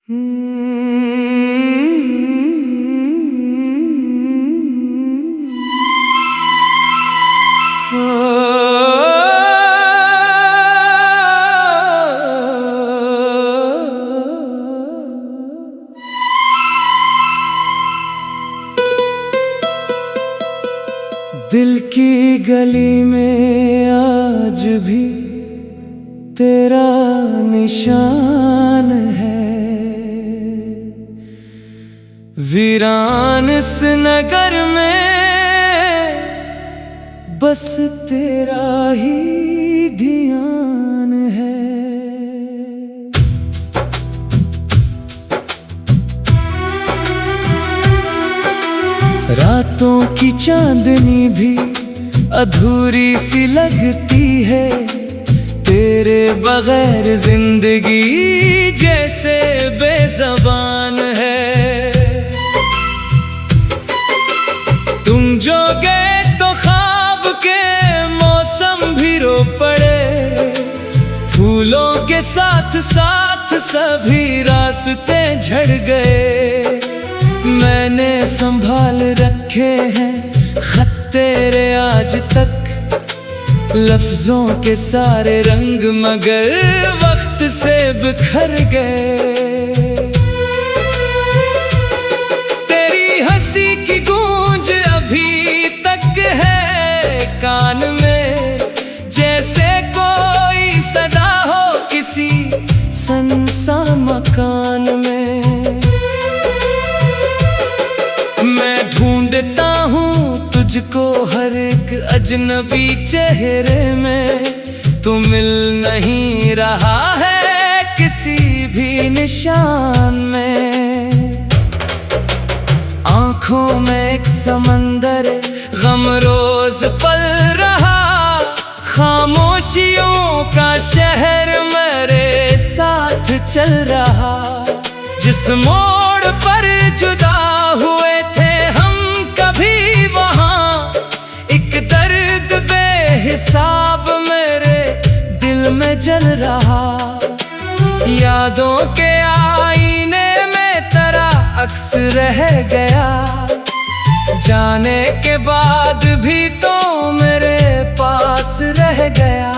दिल की गली में आज भी तेरा निशान है। वीरान इस नगर में बस तेरा ही ध्यान है। रातों की चांदनी भी अधूरी सी लगती है, तेरे बगैर जिंदगी जैसे बेज़बान है। तुम जो गए तो ख्वाब के मौसम भी रो पड़े, फूलों के साथ साथ सभी रास्ते झड़ गए। मैंने संभाल रखे हैं खत तेरे आज तक, लफ्जों के सारे रंग मगर वक्त से बिखर गए। तेरी हंसी की गूंज अभी तक है कान में, जैसे कोई सदा हो किसी सुनसान मकान में। मैं ढूंढता हूँ तुझको हर एक अजनबी चेहरे में, तू मिल नहीं रहा है किसी भी निशान में। आँखों में एक समंदर गम रोज पल रहा, खामोशियों का शहर मेरे साथ चल रहा। जिस मोड़ पर जुदा हुए थे हम कभी, वहाँ एक दर्द बेहिसाब मेरे दिल में जल रहा। यादों के आईने में तेरा अक्स रह गया, जाने के बाद भी तो मेरे पास रह गया।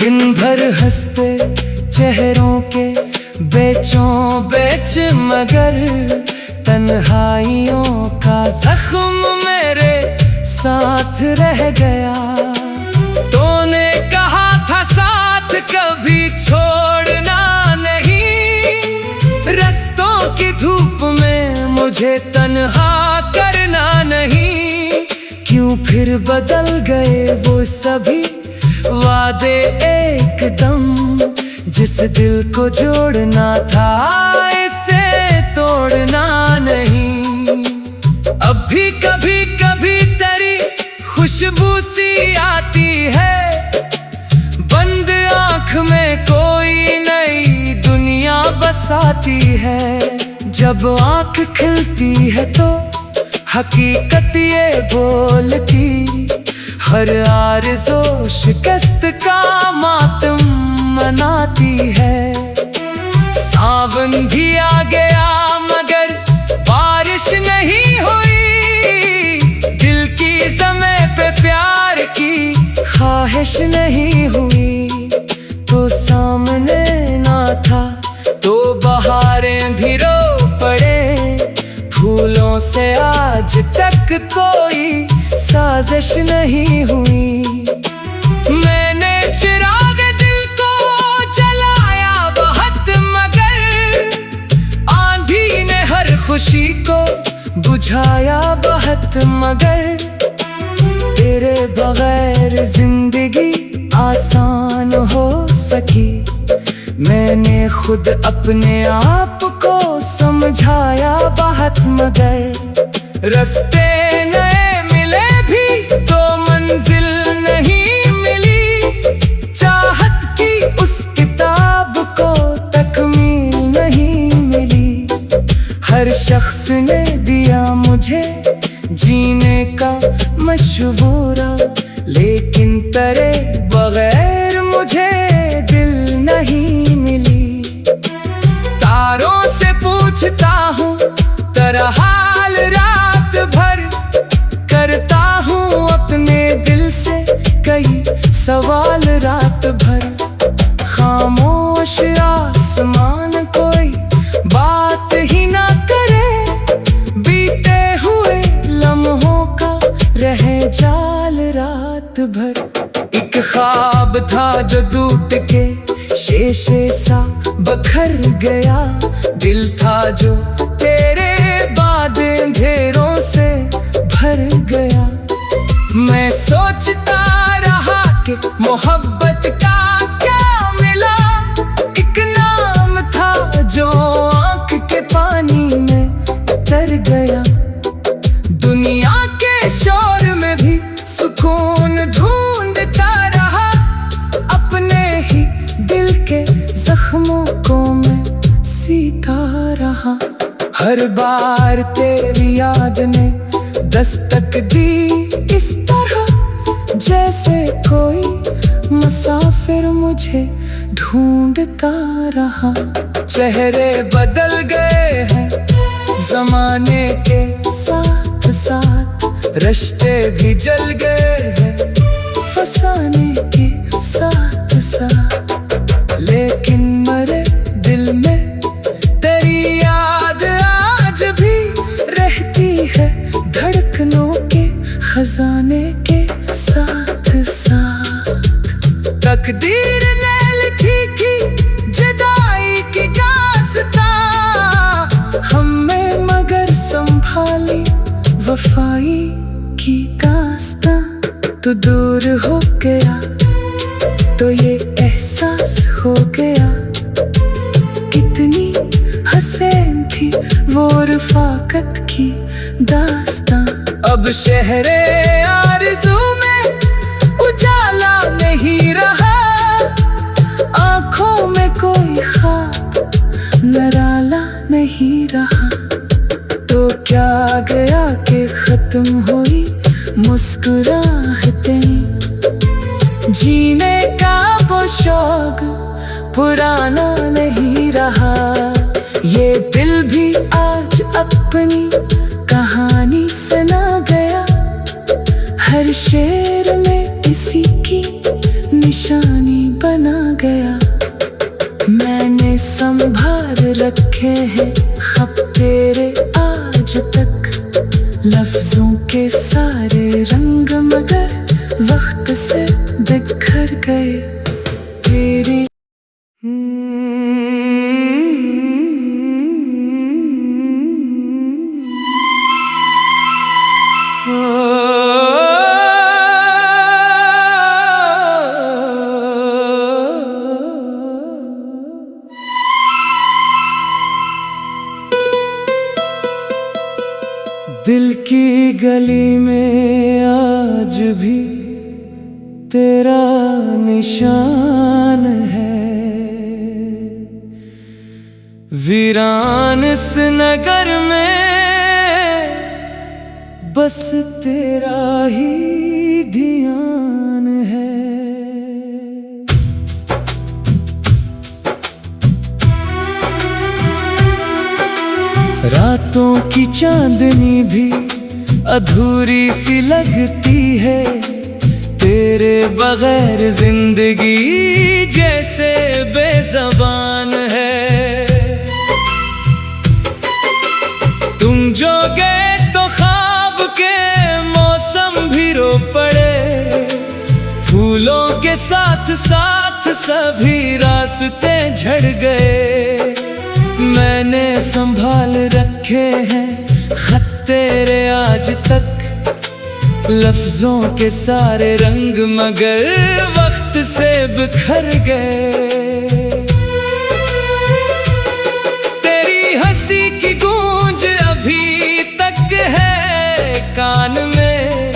दिन भर हंसते चेहरों के बेचों बेच मगर तन्हाइयों का जख्म मेरे साथ रह गया। तूने कहा था साथ कभी छोड़ना नहीं, रस्तों की धूप में मुझे तन्हा करना नहीं। क्यों फिर बदल गए वो सभी वादे एकदम, जिस दिल को जोड़ना था इसे तोड़ना नहीं। अब भी कभी कभी तेरी खुशबू सी आती है, बंद आँख में कोई नई दुनिया बसाती है। जब आँख खिलती है तो हकीकत ये बोलती, हर आरज़ू शिकस्त का मातम मनाती है। सावन भी आ गया मगर बारिश नहीं हुई, दिल की समय पे प्यार की ख्वाहिश नहीं हुई। तो सामने ना था तो बहारें भी रो पड़े, फूलों से आज तक कोई साजिश नहीं हुई। मैंने चिराग दिल को जलाया बहुत मगर आंधी ने हर खुशी को बुझाया बहुत मगर। तेरे बगैर जिंदगी आसान हो सकी, मैंने खुद अपने आप को समझाया बहुत मगर। रास्ते नए मिले भी तो मंजिल नहीं मिली, चाहत की उस किताब को तकमील नहीं मिली। हर शख्स ने दिया मुझे जीने का मशवरा, लेकिन तेरे बगैर मुझे दिल नहीं सवाल रात भर, खामोश आसमान कोई बात ही ना करे। बीते हुए लम्हों का रहे जाल रात भर। एक ख्वाब था जो टूट के शीशे सा बखर गया। दिल था जो तेरे बाद अंधेरों से भर गया। मैं सोचता रहा कि मोहब्बत का क्या मिला। एक नाम था जो आँख के पानी में उतर गया। दुनिया के शोर में भी सुकून ढूंढता रहा। अपने ही दिल के जख्मों को मैं सीता रहा। हर बार तेरी याद ने दस्तक दी इस तरह, जैसे कोई मुसाफिर मुझे ढूंढता रहा। चेहरे बदल गए हैं जमाने के साथ साथ, रिश्ते भी जल गए हैं फसाने के साथ साथ। लेकिन मरे दिल में तेरी याद आज भी रहती है, धड़कनों के खजाने के साथ साथ। तकदीर ने लिखी थी जुदाई की दास्तां हमें, मगर संभाली वफाई की दास्तां। तू दूर हो गया तो ये एहसास हो गया, कितनी हसीन थी वो रफ़ाकत की दास्तां। अब शहरे आरज़ू में उजाला नहीं रहा। आँखों में कोई ख्वाब नराला नहीं रहा। तो क्या गया कि खत्म हुई मुस्कुराहटें। जीने का वो शौक पुराना नहीं रहा। ये दिल भी आज अपनी कहानी सुना गया। हर शेर में किसी की निशानी बना गया। मैंने संभाल रखे हैं खत तेरे आज तक, लफ्जों के सारे रंग मगर वक्त से बिखर गए। तेरी दिल की गली में आज भी तेरा निशान है। वीरान इस नगर में बस तेरा ही ध्यान है। रातों की चांदनी भी अधूरी सी लगती है। तेरे बगैर जिंदगी जैसे बेज़बान है। तुम जो गए तो ख्वाब के मौसम भी रो पड़े। फूलों के साथ साथ सभी रास्ते झड़ गए। मैंने संभाल रखे हैं खत तेरे आज तक, लफ्जों के सारे रंग मगर वक्त से बिखर गए। तेरी हंसी की गूंज अभी तक है कान में,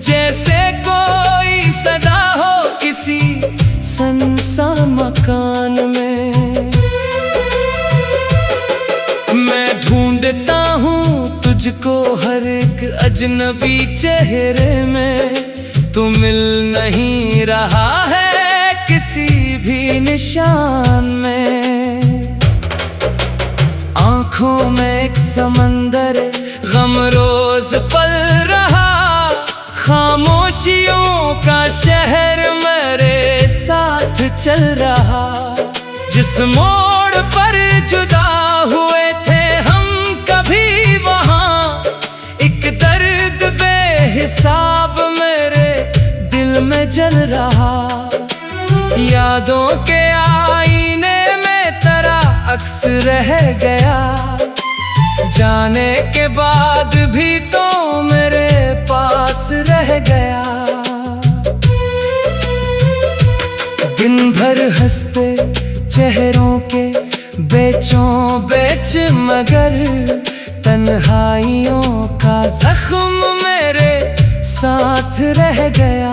जैसे कोई सदा हो किसी सुनसान मकान में। मैं ढूंढता हूँ तुझको हर एक अजनबी चेहरे में। तू मिल नहीं रहा है किसी भी निशान में। आँखों में एक समंदर गम रोज पल रहा। खामोशियों का शहर मेरे साथ चल रहा। जिस मोड़ पर जुदा हुए थे हम कभी वहाँ, एक दर्द बेहिसाब मेरे दिल में जल रहा। यादों के आईने में तेरा अक्स रह गया, जाने के बाद भी तो मेरे पास रह गया। दिन भर हंसते चेहरों के बेचों बेच, मगर तन्हाइयों का जख्म मेरे साथ रह गया।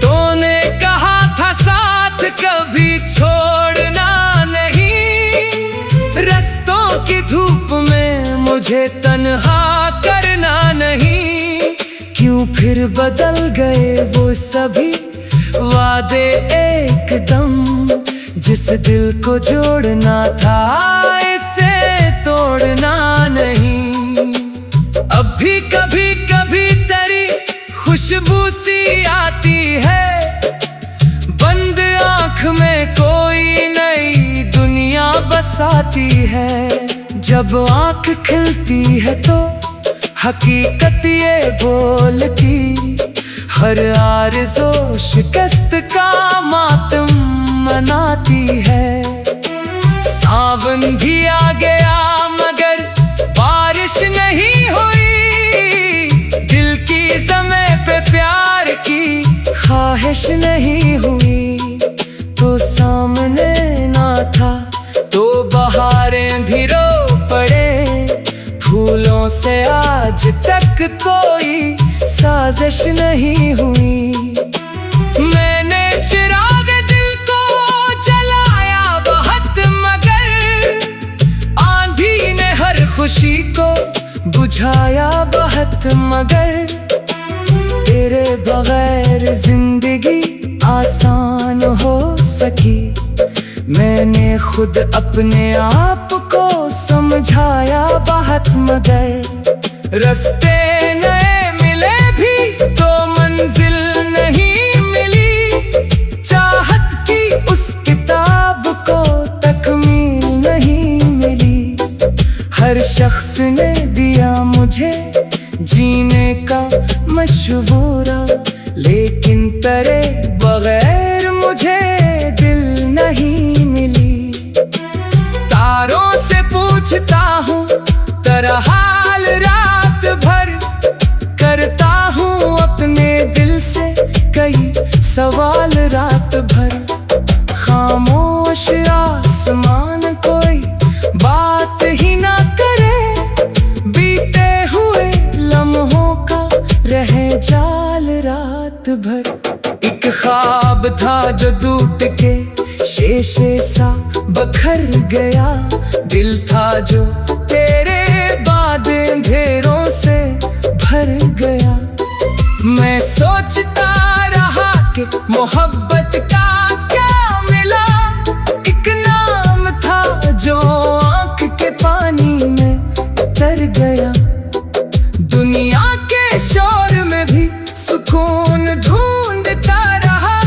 तूने कहा था साथ कभी छोड़ना नहीं, रस्तों की धूप में मुझे तन्हा करना नहीं। क्यों फिर बदल गए वो सभी वादे एकदम, जिस दिल को जोड़ना था इसे तोड़ना नहीं। अब भी कभी कभी तेरी खुशबू सी आती है, बंद आँख में कोई नई दुनिया बसाती है। जब आँख खिलती है तो हकीकत ये बोलती, हर आरज़ू शिकस्त का मातम मनाती है। सावन भी आ गया मगर बारिश नहीं हुई, दिल की ज़मीं पे प्यार की ख्वाहिश नहीं हुई। तो सामने ना था तो बहारें भी रो पड़े, फूलों से आज तक कोई साजिश नहीं हुई। मैंने चिराग दिल को जलाया बहुत, मगर आंधी ने हर खुशी को बुझाया बहुत। मगर तेरे बगैर जिंदगी आसान हो सकी, मैंने खुद अपने आप को समझाया बहुत। मगर रास्ते नए मिले भी तो मंजिल नहीं मिली, चाहत की उस किताब को तकमील नहीं मिली। हर शख्स ने दिया मुझे जीने का मशवरा, लेकिन तेरे बगैर मुझे दिल नहीं मिली। तारों से पूछता हूँ तेरा हाल रात भर, करता हूँ अपने दिल से कई सवाल रात भर। खामोश आसमान कोई बात ही ना करे, बीते हुए लम्हों का रहे जाल रात भर। एक ख्वाब था जो टूट के शीशे सा बखर गया, दिल था जो तेरे बाद अंधेरों से भर गया। मैं सोचता रहा कि मोहब्बत का क्या मिला, एक नाम था जो आँख के पानी में उतर गया। दुनिया के शोर में भी सुकून ढूंढता रहा,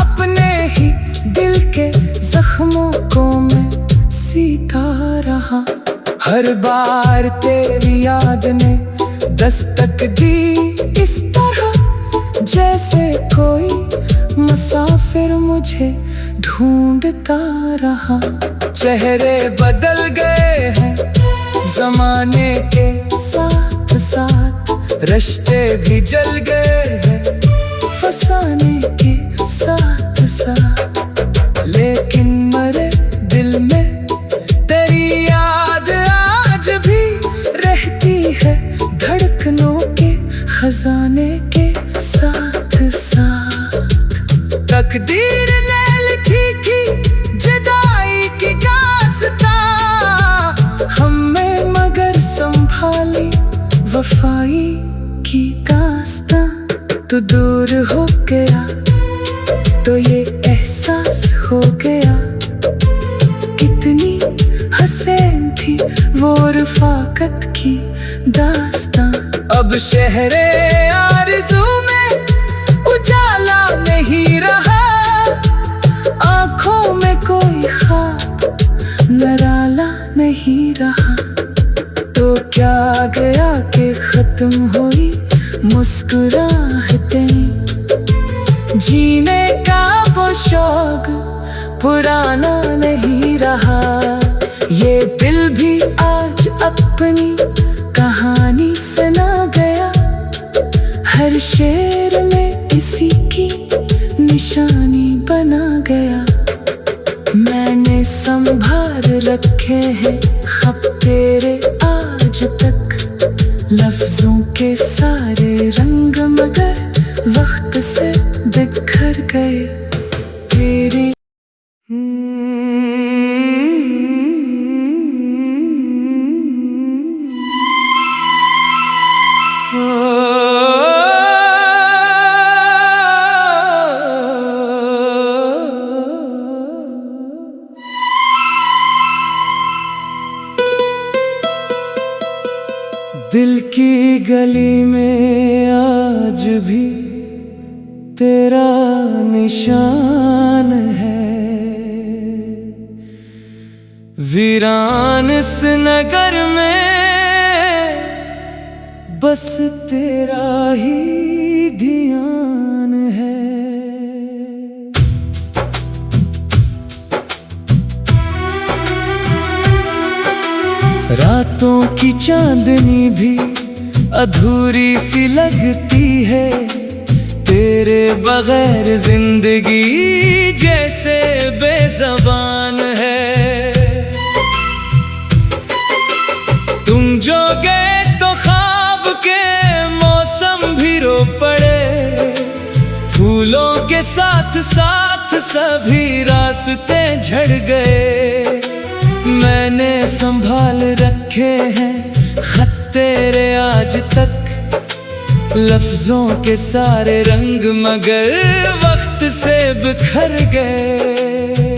अपने ही दिल के जख्मों को मैं सीता रहा। हर बार तेरी याद ने दस्तक दी इस तरह, जैसे कोई मुसाफिर मुझे ढूंढता रहा। चेहरे बदल गए हैं ज़माने के साथ साथ, रिश्ते भी जल गए हैं फसाने के साथ साथ। लेकिन मेरे दिल में तेरी याद आज भी रहती है, धड़कनों के खजाने के साथ साथ। तकदीर ने लिखी की जुदाई की दास्तां, हमें मगर संभाली वफाई की दास्तां। तू दूर हो गया तो ये एहसास हो गया, कितनी हसीन थी वो रफ़ाकत की दास्तां। अब शहरे खत्म हुई मुस्कुराहटें, जीने का वो शौक पुराना नहीं रहा। ये दिल भी आज अपनी कहानी सुना गया, हर शेर में इसी की निशानी बना गया। मैंने संभाल रखे हैं खत तेरे आज तक, लफ्जों के सारे रंग मगर वक्त से बिखर गए तेरी। दिल की गली में आज भी तेरा निशान है, वीरान इस नगर में बस तेरा ही ध्यान है। रातों की चांदनी भी अधूरी सी लगती है, तेरे बगैर जिंदगी जैसे बेज़बान है। तुम जो गए तो ख्वाब के मौसम भी रो पड़े, फूलों के साथ साथ सभी रास्ते झड़ गए। मैंने संभाल रखे हैं खत तेरे आज तक, लफ्जों के सारे रंग मगर वक्त से बिखर गए।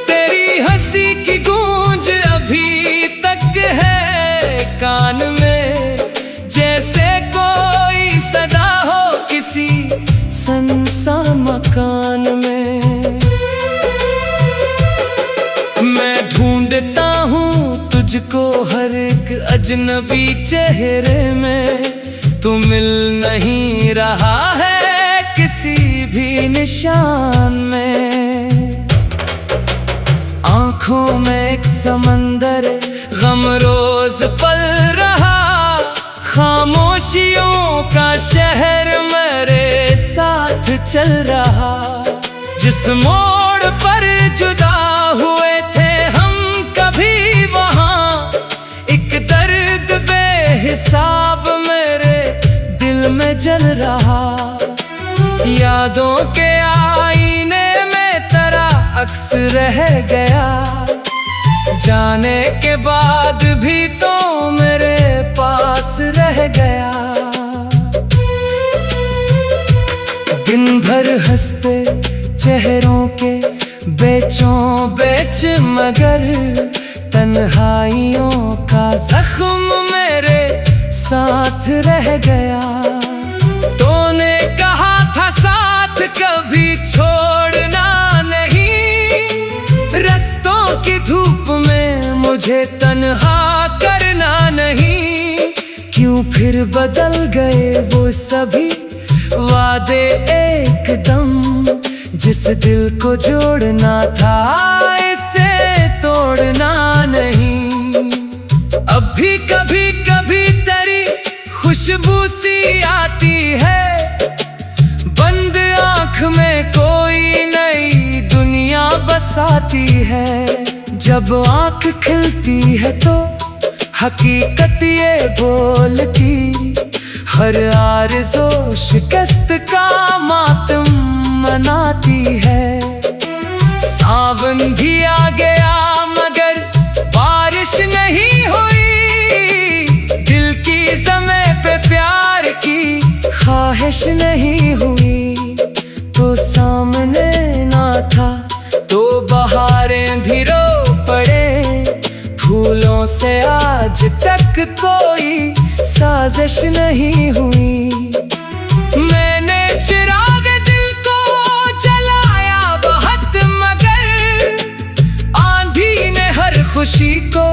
तेरी हंसी की गूंज अभी तक है कान में, जैसे कोई सदा हो किसी सनसा मकान में। मैं ढूंढता हूँ तुझको हर एक अजनबी चेहरे में, तू मिल नहीं रहा है किसी भी निशान में। आँखों में एक समंदर गम रोज पल रहा, खामोशियों का शहर मेरे साथ चल रहा। जिस मोड़ पर जुदा हुए थे हम कभी वहाँ, एक दर्द बेहिसाब मेरे दिल में जल रहा। यादों के आईने में तेरा अक्स रह गया, जाने के बाद भी तो मेरे पास रह गया। दिन भर हंसते चेहरों के बेचों बेच मगर तन्हाइयों का जख्म मेरे साथ रह गया। तूने कहा था साथ कभी छोड़ना नहीं, रस्तों की धूप में मुझे तन्हा करना नहीं। क्यों फिर बदल गए वो सभी वादे एकदम, जिस दिल को जोड़ना था इसे तोड़ना नहीं। अब भी कभी कभी तेरी खुशबू सी आती है, बंद आँख में कोई नई दुनिया बसाती है। जब आँख खिलती है तो हकीकत ये बोलती, हर आरज़ू शिकस्त का मातम मनाती है। सावन भी आ गया मगर बारिश नहीं हुई, दिल की ज़मीं पे प्यार की ख्वाहिश नहीं हुई। तो सामने ना था तो बहारें भी रो पड़े, फूलों से आज तक कोई साजिश नहीं हुई। मैंने चिराग दिल को जलाया बहुत मगर आंधी ने हर खुशी को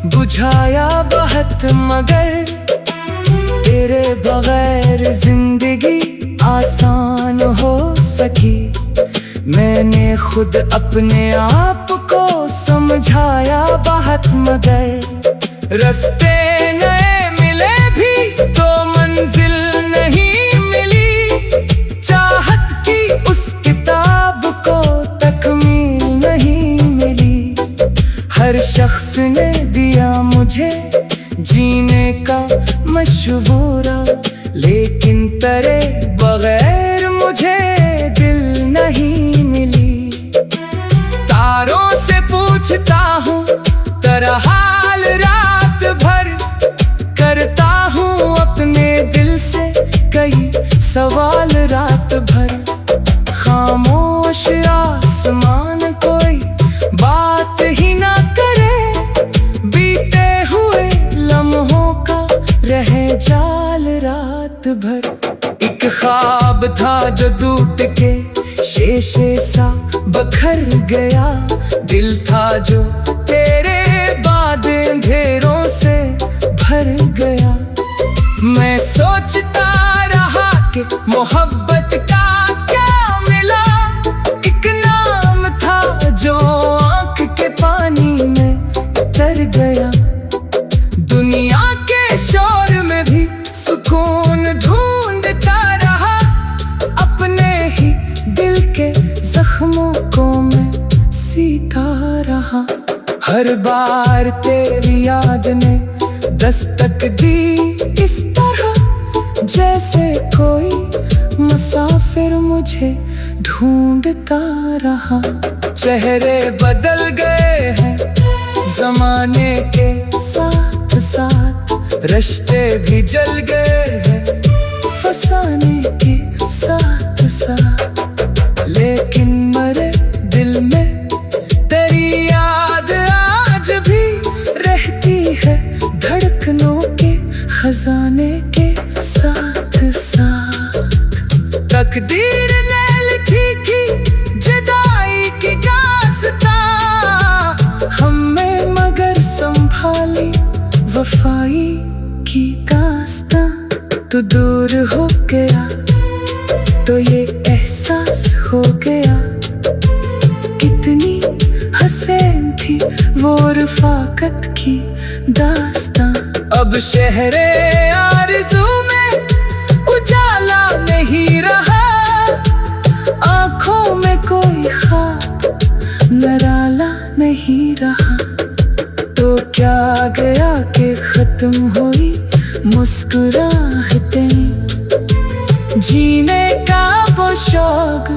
बुझाया बहुत बहुत मगर तेरे बगैर जिंदगी आसान हो सकी। मैंने खुद अपने आप को समझाया बहुत मगर रास्ते नए मिले भी तो मंजिल नहीं मिली। चाहत की उस किताब को तकमील नहीं मिली। हर शख्स ने दिया मुझे जीने का मशवरा, लेकिन तेरे बगैर मुझे दिल नहीं मिली। तारों से पूछता हूँ तेरा हाल रात भर, करता हूँ अपने दिल से कई सवाल रात भर। खामोश आसमान कोई बात ही ना करे, बीते हुए लम्हों का रहे जाल रात भर। एक ख्वाब था जो टूट के शीशे सा बखर गया, दिल था जो तेरे बाद अंधेरों से भर गया। मैं सोचता रहा कि मोहब्बत का क्या मिला, एक नाम था जो आँख के पानी में उतर गया। दुनिया के शोर में भी सुकून ढूंढता रहा, अपने ही दिल के जख्मों को मैं सीता रहा। हर बार तेरी याद ने दस्तक दी इस तरह, जैसे कोई मुसाफिर मुझे ढूंढता रहा। चेहरे बदल गए हैं जमाने के साथ साथ, रिश्ते भी जल गए हैं फसाने के साथ साथ। लेकिन मेरे दिल में तेरी याद आज भी रहती है, धड़कनों के खजाने के साथ साथ। तकदीर ने लिखी थी जुदाई की दास्तां हमें, मगर संभाली वफाई की दास्तां। तू दूर हो गया तो ये एहसास हो गया, कितनी हसीन थी वो रफ़ाकत की दास्तां। अब शहरे आरज़ू में उजाला नहीं रहा, आँखों में कोई ख्वाब नराला नहीं रहा। तो क्या गया कि खत्म हुई मुस्कुराहटें, जीने का वो शौक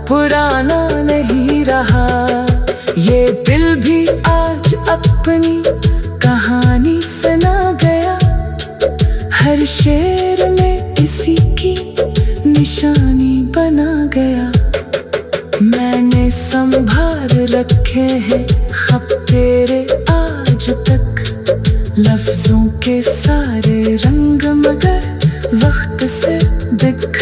पुराना नहीं रहा। ये दिल भी आज अपनी कहानी सुना गया, हर शेर में किसी की निशानी बना गया। मैंने संभाल रखे हैं खत तेरे आज तक, लफ्जों के सारे रंग मगर वक्त से दिख